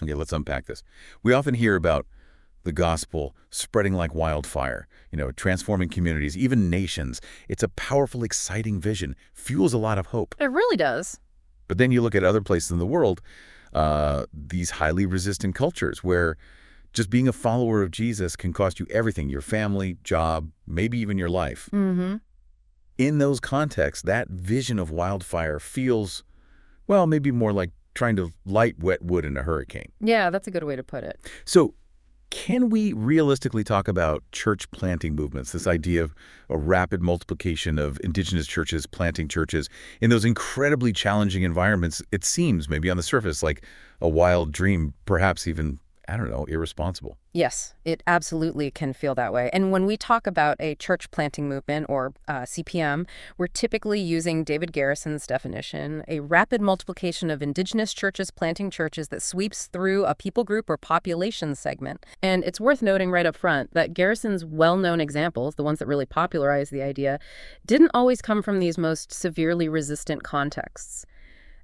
Okay, let's unpack this. We often hear about the gospel spreading like wildfire, transforming communities, even nations. It's a powerful, exciting vision, fuels a lot of hope. It really does. But then you look at other places in the world, these highly resistant cultures where just being a follower of Jesus can cost you everything, your family, job, maybe even your life. Mm-hmm. In those contexts, that vision of wildfire feels, well, maybe more like trying to light wet wood in a hurricane. Yeah, that's a good way to put it. So can we realistically talk about church planting movements, this idea of a rapid multiplication of indigenous churches planting churches in those incredibly challenging environments? It seems, maybe on the surface, like a wild dream, perhaps even, I don't know, irresponsible. Yes, it absolutely can feel that way. And when we talk about a church planting movement, or CPM, we're typically using David Garrison's definition, a rapid multiplication of indigenous churches planting churches that sweeps through a people group or population segment. And it's worth noting right up front that Garrison's well-known examples, the ones that really popularized the idea, didn't always come from these most severely resistant contexts.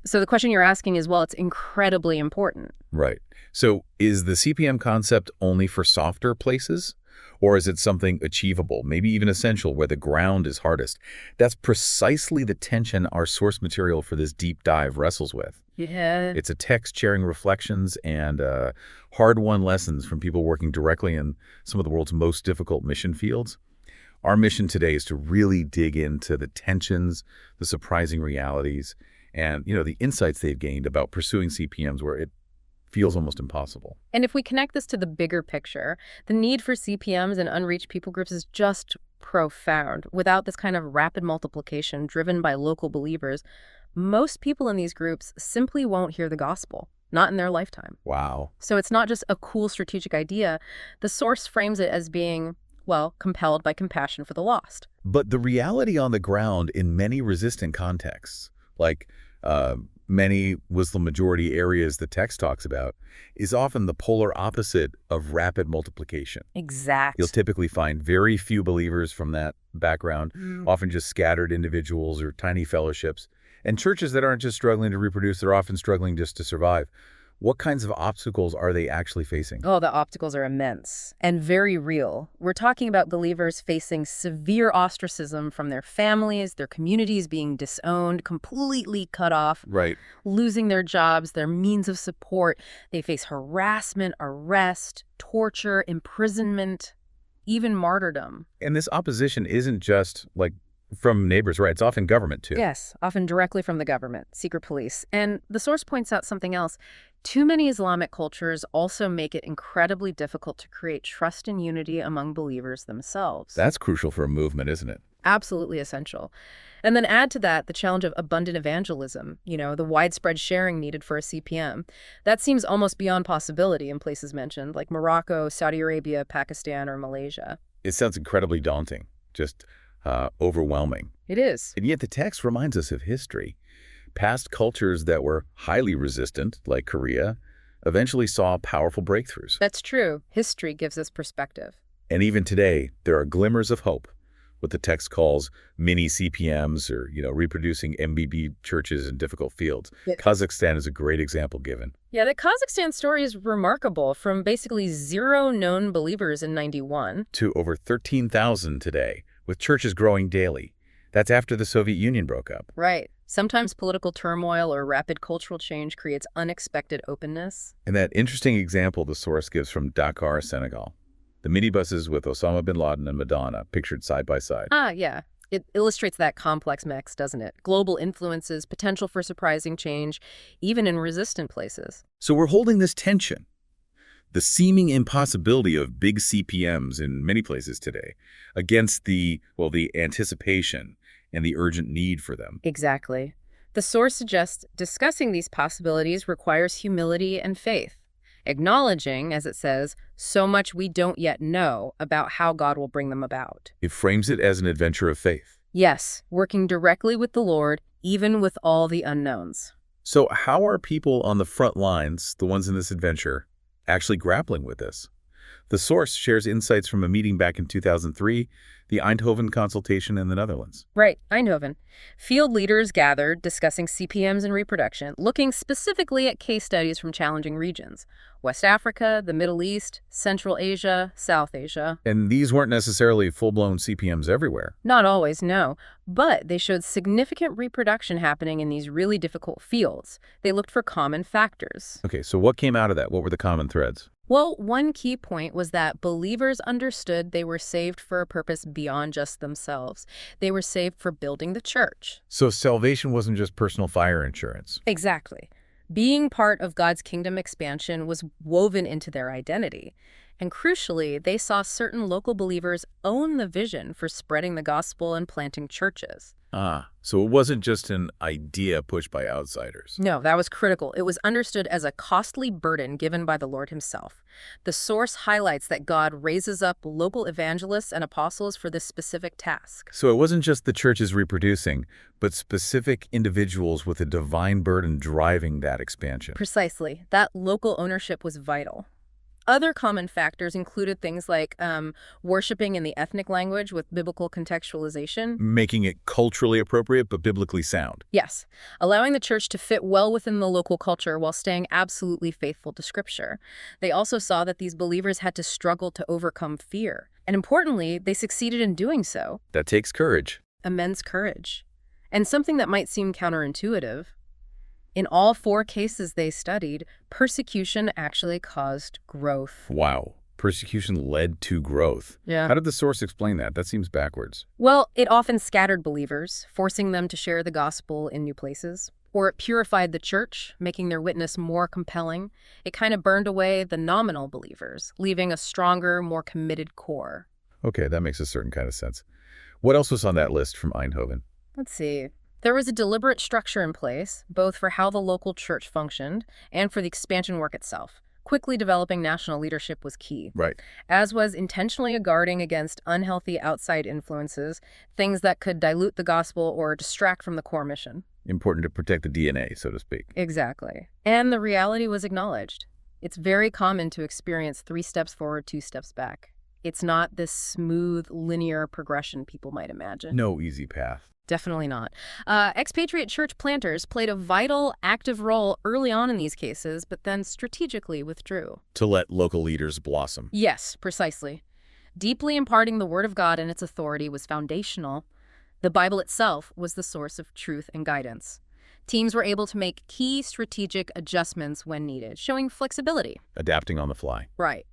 So the question you're asking is, well, it's incredibly important. Right. So is the CPM concept only for softer places? Or is it something achievable, maybe even essential, where the ground is hardest? That's precisely the tension our source material for this deep dive wrestles with. Yeah. It's a text sharing reflections and hard-won lessons from people working directly in some of the world's most difficult mission fields. Our mission today is to really dig into the tensions, the surprising realities, and the insights they've gained about pursuing CPMs where it feels almost impossible. And if we connect this to the bigger picture, the need for CPMs and unreached people groups is just profound. Without this kind of rapid multiplication driven by local believers, most people in these groups simply won't hear the gospel, not in their lifetime. Wow. So it's not just a cool strategic idea. The source frames it as being, well, compelled by compassion for the lost. But the reality on the ground in many resistant contexts, like many Muslim-majority areas the text talks about, is often the polar opposite of rapid multiplication. Exact. You'll typically find very few believers from that background, often just scattered individuals or tiny fellowships. And churches that aren't just struggling to reproduce, they're often struggling just to survive. What kinds of obstacles are they actually facing? Oh, the obstacles are immense and very real. We're talking about believers facing severe ostracism from their families, their communities being disowned, completely cut off, Right. losing their jobs, their means of support. They face harassment, arrest, torture, imprisonment, even martyrdom. And this opposition isn't just like from neighbors, right? It's often government too. Yes, often directly from the government, secret police. And the source points out something else. Too many Islamic cultures also make it incredibly difficult to create trust and unity among believers themselves. That's crucial for a movement, isn't it? Absolutely essential. And then add to that the challenge of abundant evangelism, the widespread sharing needed for a CPM. That seems almost beyond possibility in places mentioned, like Morocco, Saudi Arabia, Pakistan, or Malaysia. It sounds incredibly daunting, just overwhelming. It is. And yet the text reminds us of history. Past cultures that were highly resistant, like Korea, eventually saw powerful breakthroughs. That's true. History gives us perspective. And even today, there are glimmers of hope, what the text calls mini CPMs or, reproducing MBB churches in difficult fields. Yeah. Kazakhstan is a great example given. Yeah, the Kazakhstan story is remarkable, from basically 0 known believers in '91 to over 13,000 today, with churches growing daily. That's after the Soviet Union broke up. Right. Sometimes political turmoil or rapid cultural change creates unexpected openness. And that interesting example the source gives from Dakar, Senegal. The minibuses with Osama bin Laden and Madonna pictured side by side. Ah, yeah. It illustrates that complex mix, doesn't it? Global influences, potential for surprising change, even in resistant places. So we're holding this tension, the seeming impossibility of big CPMs in many places today, against the anticipation and the urgent need for them. Exactly. The source suggests discussing these possibilities requires humility and faith, acknowledging, as it says, so much we don't yet know about how God will bring them about. It frames it as an adventure of faith. Yes, working directly with the Lord, even with all the unknowns. So how are people on the front lines, the ones in this adventure, actually grappling with this? The source shares insights from a meeting back in 2003, the Eindhoven consultation in the Netherlands. Right, Eindhoven. Field leaders gathered discussing CPMs and reproduction, looking specifically at case studies from challenging regions. West Africa, the Middle East, Central Asia, South Asia. And these weren't necessarily full-blown CPMs everywhere. Not always, no. But they showed significant reproduction happening in these really difficult fields. They looked for common factors. Okay, so what came out of that? What were the common threads? Well, one key point was that believers understood they were saved for a purpose beyond just themselves. They were saved for building the church. So salvation wasn't just personal fire insurance. Exactly. Being part of God's kingdom expansion was woven into their identity. And crucially, they saw certain local believers own the vision for spreading the gospel and planting churches. So it wasn't just an idea pushed by outsiders. No, that was critical. It was understood as a costly burden given by the Lord himself. The source highlights that God raises up local evangelists and apostles for this specific task. So it wasn't just the churches reproducing, but specific individuals with a divine burden driving that expansion. Precisely. That local ownership was vital. Other common factors included things like worshiping in the ethnic language with biblical contextualization. Making it culturally appropriate but biblically sound. Yes, allowing the church to fit well within the local culture while staying absolutely faithful to Scripture. They also saw that these believers had to struggle to overcome fear. And importantly, they succeeded in doing so. That takes courage. Immense courage. And something that might seem counterintuitive. In all 4 cases they studied, persecution actually caused growth. Wow. Persecution led to growth. Yeah. How did the source explain that? That seems backwards. Well, it often scattered believers, forcing them to share the gospel in new places. Or it purified the church, making their witness more compelling. It kind of burned away the nominal believers, leaving a stronger, more committed core. Okay, that makes a certain kind of sense. What else was on that list from Eindhoven? Let's see. There was a deliberate structure in place, both for how the local church functioned and for the expansion work itself. Quickly developing national leadership was key. Right. As was intentionally guarding against unhealthy outside influences, things that could dilute the gospel or distract from the core mission. Important to protect the DNA, so to speak. Exactly. And the reality was acknowledged. It's very common to experience 3 steps forward, 2 steps back. It's not this smooth, linear progression people might imagine. No easy path. Definitely not. Expatriate church planters played a vital, active role early on in these cases, but then strategically withdrew. To let local leaders blossom. Yes, precisely. Deeply imparting the Word of God and its authority was foundational. The Bible itself was the source of truth and guidance. Teams were able to make key strategic adjustments when needed, showing flexibility. Adapting on the fly. Right.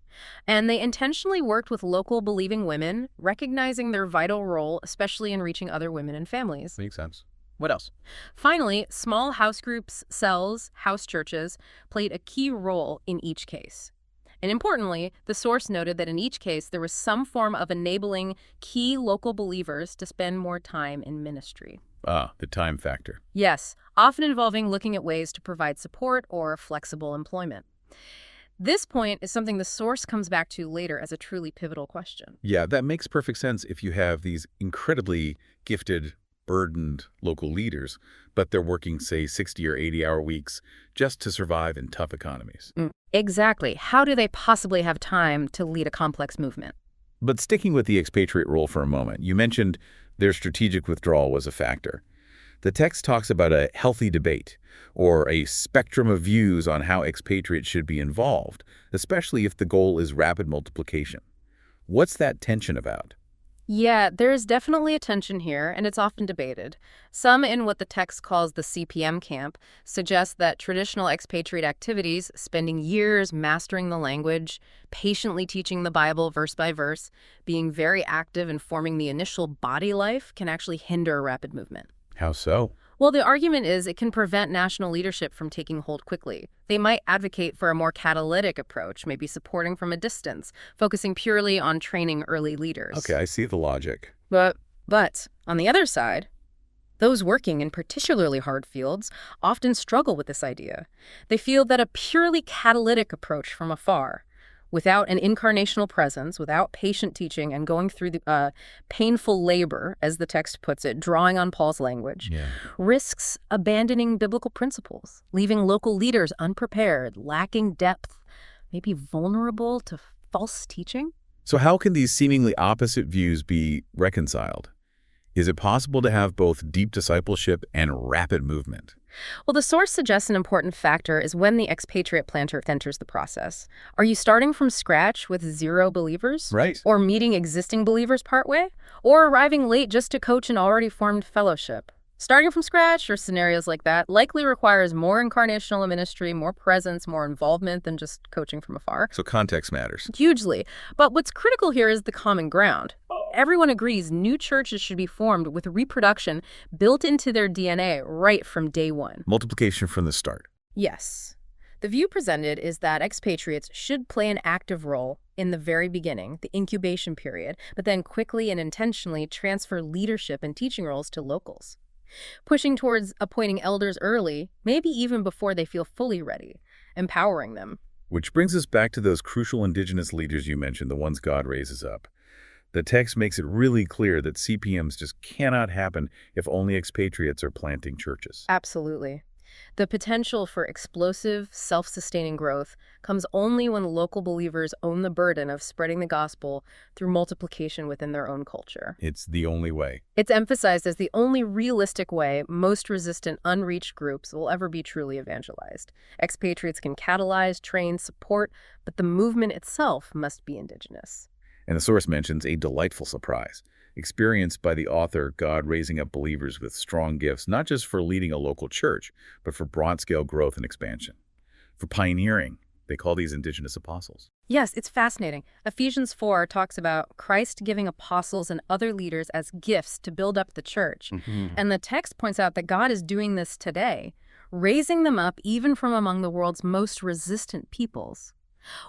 And they intentionally worked with local believing women, recognizing their vital role, especially in reaching other women and families. Makes sense. What else? Finally, small house groups, cells, house churches played a key role in each case. And importantly, the source noted that in each case, there was some form of enabling key local believers to spend more time in ministry. The time factor. Yes, often involving looking at ways to provide support or flexible employment. This point is something the source comes back to later as a truly pivotal question. Yeah, that makes perfect sense if you have these incredibly gifted, burdened local leaders, but they're working, say, 60 or 80-hour weeks just to survive in tough economies. Exactly. How do they possibly have time to lead a complex movement? But sticking with the expatriate role for a moment, you mentioned their strategic withdrawal was a factor. The text talks about a healthy debate, or a spectrum of views on how expatriates should be involved, especially if the goal is rapid multiplication. What's that tension about? Yeah, there is definitely a tension here, and it's often debated. Some in what the text calls the CPM camp suggest that traditional expatriate activities, spending years mastering the language, patiently teaching the Bible verse by verse, being very active in forming the initial body life, can actually hinder a rapid movement. How so? Well, the argument is it can prevent national leadership from taking hold quickly. They might advocate for a more catalytic approach, maybe supporting from a distance, focusing purely on training early leaders. Okay, I see the logic. But on the other side, those working in particularly hard fields often struggle with this idea. They feel that a purely catalytic approach from afar, without an incarnational presence, without patient teaching and going through the painful labor, as the text puts it, drawing on Paul's language, risks abandoning biblical principles, leaving local leaders unprepared, lacking depth, maybe vulnerable to false teaching? So how can these seemingly opposite views be reconciled? Is it possible to have both deep discipleship and rapid movement? Well, the source suggests an important factor is when the expatriate planter enters the process. Are you starting from scratch with zero believers? Right. Or meeting existing believers partway? Or arriving late just to coach an already formed fellowship? Starting from scratch or scenarios like that likely requires more incarnational ministry, more presence, more involvement than just coaching from afar. So context matters. Hugely. But what's critical here is the common ground. Everyone agrees new churches should be formed with reproduction built into their DNA right from day one. Multiplication from the start. Yes. The view presented is that expatriates should play an active role in the very beginning, the incubation period, but then quickly and intentionally transfer leadership and teaching roles to locals. Pushing towards appointing elders early, maybe even before they feel fully ready, empowering them. Which brings us back to those crucial indigenous leaders you mentioned, the ones God raises up. The text makes it really clear that CPMs just cannot happen if only expatriates are planting churches. Absolutely. The potential for explosive, self-sustaining growth comes only when local believers own the burden of spreading the gospel through multiplication within their own culture. It's the only way. It's emphasized as the only realistic way most resistant, unreached groups will ever be truly evangelized. Expatriates can catalyze, train, support, but the movement itself must be indigenous. And the source mentions a delightful surprise, experienced by the author, God raising up believers with strong gifts, not just for leading a local church, but for broad-scale growth and expansion. For pioneering, they call these indigenous apostles. Yes, it's fascinating. Ephesians 4 talks about Christ giving apostles and other leaders as gifts to build up the church. And the text points out that God is doing this today, raising them up even from among the world's most resistant peoples.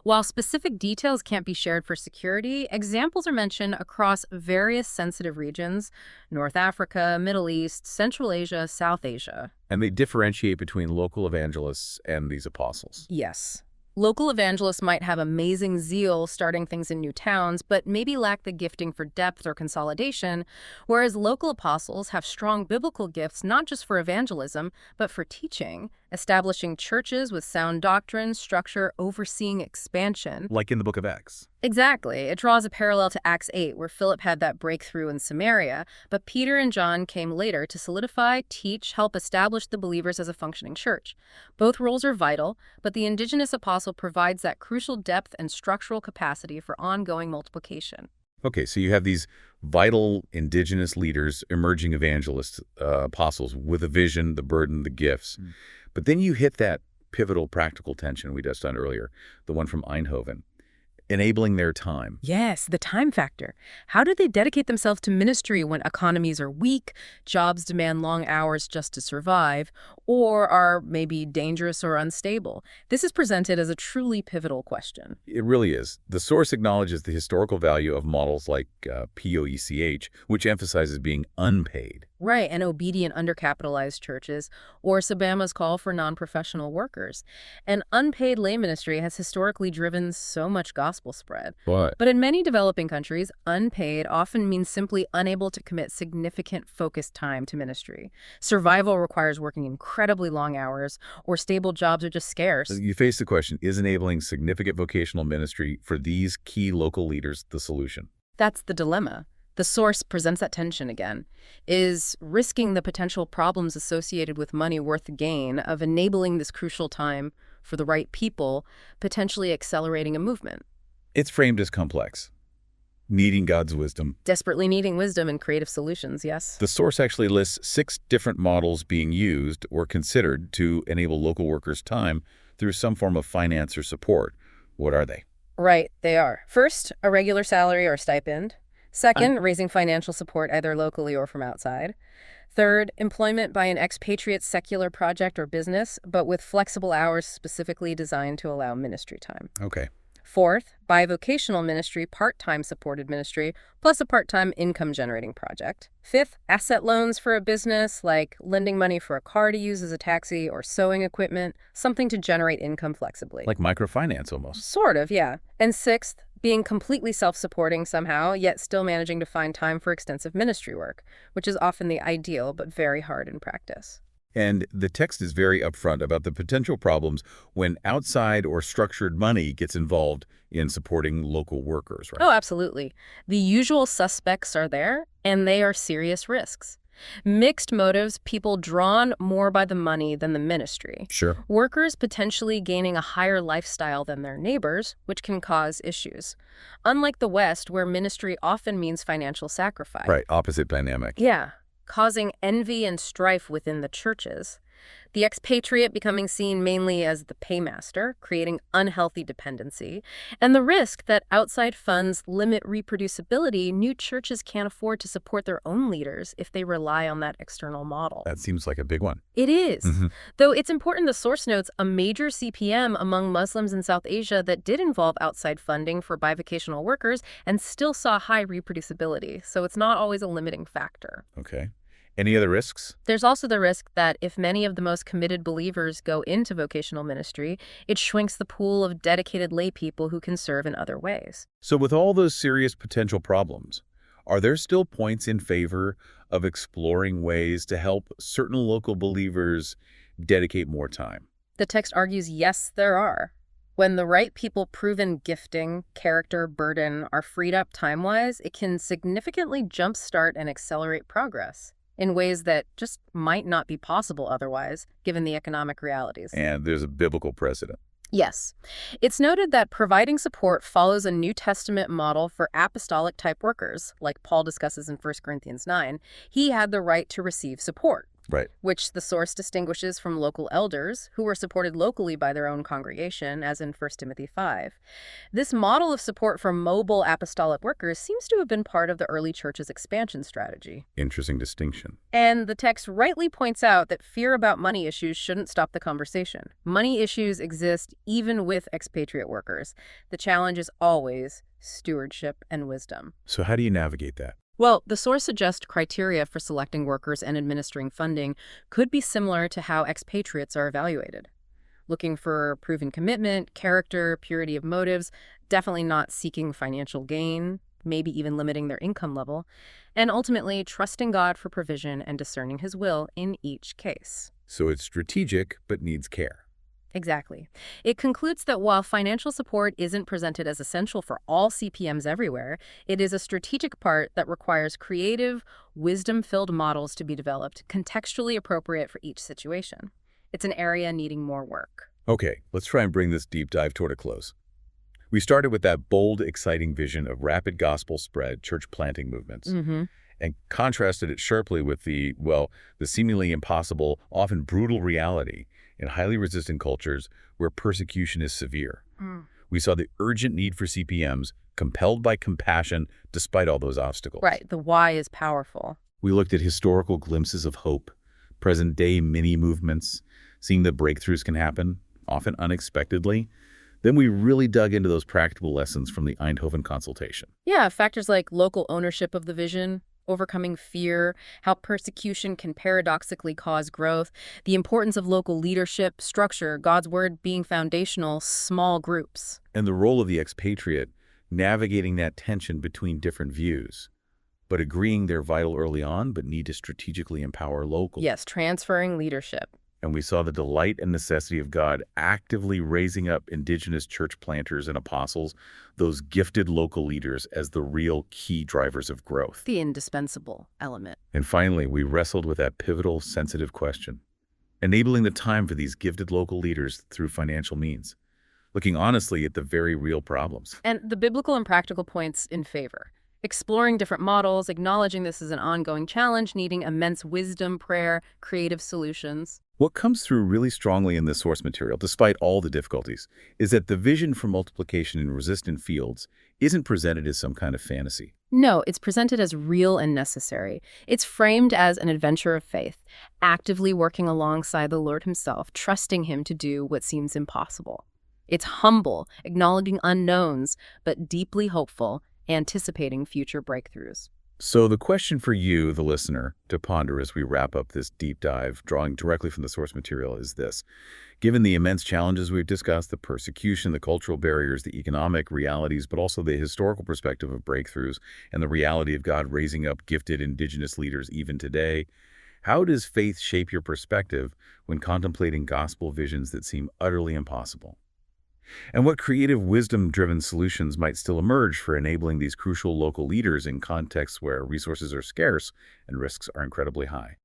While specific details can't be shared for security, examples are mentioned across various sensitive regions: North Africa, Middle East, Central Asia, South Asia. And they differentiate between local evangelists and these apostles. Yes. Local evangelists might have amazing zeal starting things in new towns, but maybe lack the gifting for depth or consolidation, whereas local apostles have strong biblical gifts not just for evangelism, but for teaching, establishing churches with sound doctrine, structure, overseeing expansion. Like in the book of Acts. Exactly. It draws a parallel to Acts 8, where Philip had that breakthrough in Samaria, but Peter and John came later to solidify, teach, help establish the believers as a functioning church. Both roles are vital, but the indigenous apostle provides that crucial depth and structural capacity for ongoing multiplication. Okay, so you have these vital indigenous leaders, emerging evangelists, apostles with a vision, the burden, the gifts. But then you hit that pivotal practical tension we just done earlier, the one from Eindhoven. Enabling their time. Yes, the time factor. How do they dedicate themselves to ministry when economies are weak, jobs demand long hours just to survive, or are maybe dangerous or unstable? This is presented as a truly pivotal question. It really is. The source acknowledges the historical value of models like POECH, which emphasizes being unpaid. Right, and obedient undercapitalized churches, or Sabama's call for non-professional workers. And unpaid lay ministry has historically driven so much gospel spread. But But in many developing countries, unpaid often means simply unable to commit significant focused time to ministry. Survival requires working incredibly long hours, or stable jobs are just scarce. you face the question, is enabling significant vocational ministry for these key local leaders the solution? That's the dilemma. The source presents that tension again. Is risking the potential problems associated with money worth the gain of enabling this crucial time for the right people, potentially accelerating a movement? It's framed as complex, needing God's wisdom. Desperately needing wisdom and creative solutions, yes? The source actually lists 6 different models being used or considered to enable local workers' time through some form of finance or support. What are they? Right, they are. First, a regular salary or stipend. Second, raising financial support either locally or from outside. Third, employment by an expatriate secular project or business, but with flexible hours specifically designed to allow ministry time. Okay. Fourth, bivocational ministry, part-time supported ministry, plus a part-time income-generating project. Fifth, asset loans for a business, like lending money for a car to use as a taxi or sewing equipment, something to generate income flexibly. Like microfinance almost. Sort of, yeah. And sixth, being completely self-supporting somehow, yet still managing to find time for extensive ministry work, which is often the ideal but very hard in practice. And the text is very upfront about the potential problems when outside or structured money gets involved in supporting local workers, right? Oh, absolutely. The usual suspects are there, and they are serious risks. Mixed motives, people drawn more by the money than the ministry. Sure. Workers potentially gaining a higher lifestyle than their neighbors, which can cause issues. Unlike the West, where ministry often means financial sacrifice. Right, opposite dynamic. Yeah, causing envy and strife within the churches. The expatriate becoming seen mainly as the paymaster, creating unhealthy dependency, and the risk that outside funds limit reproducibility. New churches can't afford to support their own leaders if they rely on that external model. That seems like a big one. It is. Hmm. Though it's important the source notes a major CPM among Muslims in South Asia that did involve outside funding for bivocational workers and still saw high reproducibility, so it's not always a limiting factor. Okay. Any other risks? There's also the risk that if many of the most committed believers go into vocational ministry, it shrinks the pool of dedicated lay people who can serve in other ways. So with all those serious potential problems, are there still points in favor of exploring ways to help certain local believers dedicate more time? The text argues yes, there are. When the right people proven gifting, character, burden are freed up time-wise, it can significantly jumpstart and accelerate progress in ways that just might not be possible otherwise, given the economic realities. And there's a biblical precedent. Yes. It's noted that providing support follows a New Testament model for apostolic-type workers, like Paul discusses in 1 Corinthians 9. He had the right to receive support, Right. which the source distinguishes from local elders, who were supported locally by their own congregation, as in 1 Timothy 5. This model of support for mobile apostolic workers seems to have been part of the early church's expansion strategy. Interesting distinction. And the text rightly points out that fear about money issues shouldn't stop the conversation. Money issues exist even with expatriate workers. The challenge is always stewardship and wisdom. So how do you navigate that? Well, the source suggests criteria for selecting workers and administering funding could be similar to how expatriates are evaluated. Looking for proven commitment, character, purity of motives, definitely not seeking financial gain, maybe even limiting their income level, and ultimately trusting God for provision and discerning His will in each case. So it's strategic, but needs care. Exactly. It concludes that while financial support isn't presented as essential for all CPMs everywhere, it is a strategic part that requires creative, wisdom-filled models to be developed, contextually appropriate for each situation. It's an area needing more work. Okay, let's try and bring this deep dive toward a close. We started with that bold, exciting vision of rapid gospel spread, church planting movements, and contrasted it sharply with the seemingly impossible, often brutal reality in highly resistant cultures where persecution is severe. We saw the urgent need for CPMs, compelled by compassion despite all those obstacles. Right, the why is powerful. We looked at historical glimpses of hope, present-day mini-movements, seeing that breakthroughs can happen, often unexpectedly. Then we really dug into those practical lessons from the Eindhoven consultation. Yeah, factors like local ownership of the vision, overcoming fear, how persecution can paradoxically cause growth, the importance of local leadership, structure, God's word being foundational, small groups. And the role of the expatriate, navigating that tension between different views, but agreeing they're vital early on, but need to strategically empower locally. Yes, transferring leadership. And we saw the delight and necessity of God actively raising up indigenous church planters and apostles, those gifted local leaders, as the real key drivers of growth. The indispensable element. And finally, we wrestled with that pivotal, sensitive question, enabling the time for these gifted local leaders through financial means, looking honestly at the very real problems. And the biblical and practical points in favor. Exploring different models, acknowledging this is an ongoing challenge, needing immense wisdom, prayer, creative solutions. What comes through really strongly in this source material, despite all the difficulties, is that the vision for multiplication in resistant fields isn't presented as some kind of fantasy. No, it's presented as real and necessary. It's framed as an adventure of faith, actively working alongside the Lord Himself, trusting Him to do what seems impossible. It's humble, acknowledging unknowns, but deeply hopeful, anticipating future breakthroughs. So the question for you, the listener, to ponder as we wrap up this deep dive, drawing directly from the source material, is this. Given the immense challenges we've discussed, the persecution, the cultural barriers, the economic realities, but also the historical perspective of breakthroughs and the reality of God raising up gifted indigenous leaders even today, How does faith shape your perspective when contemplating gospel visions that seem utterly impossible? And what creative wisdom-driven solutions might still emerge for enabling these crucial local leaders in contexts where resources are scarce and risks are incredibly high?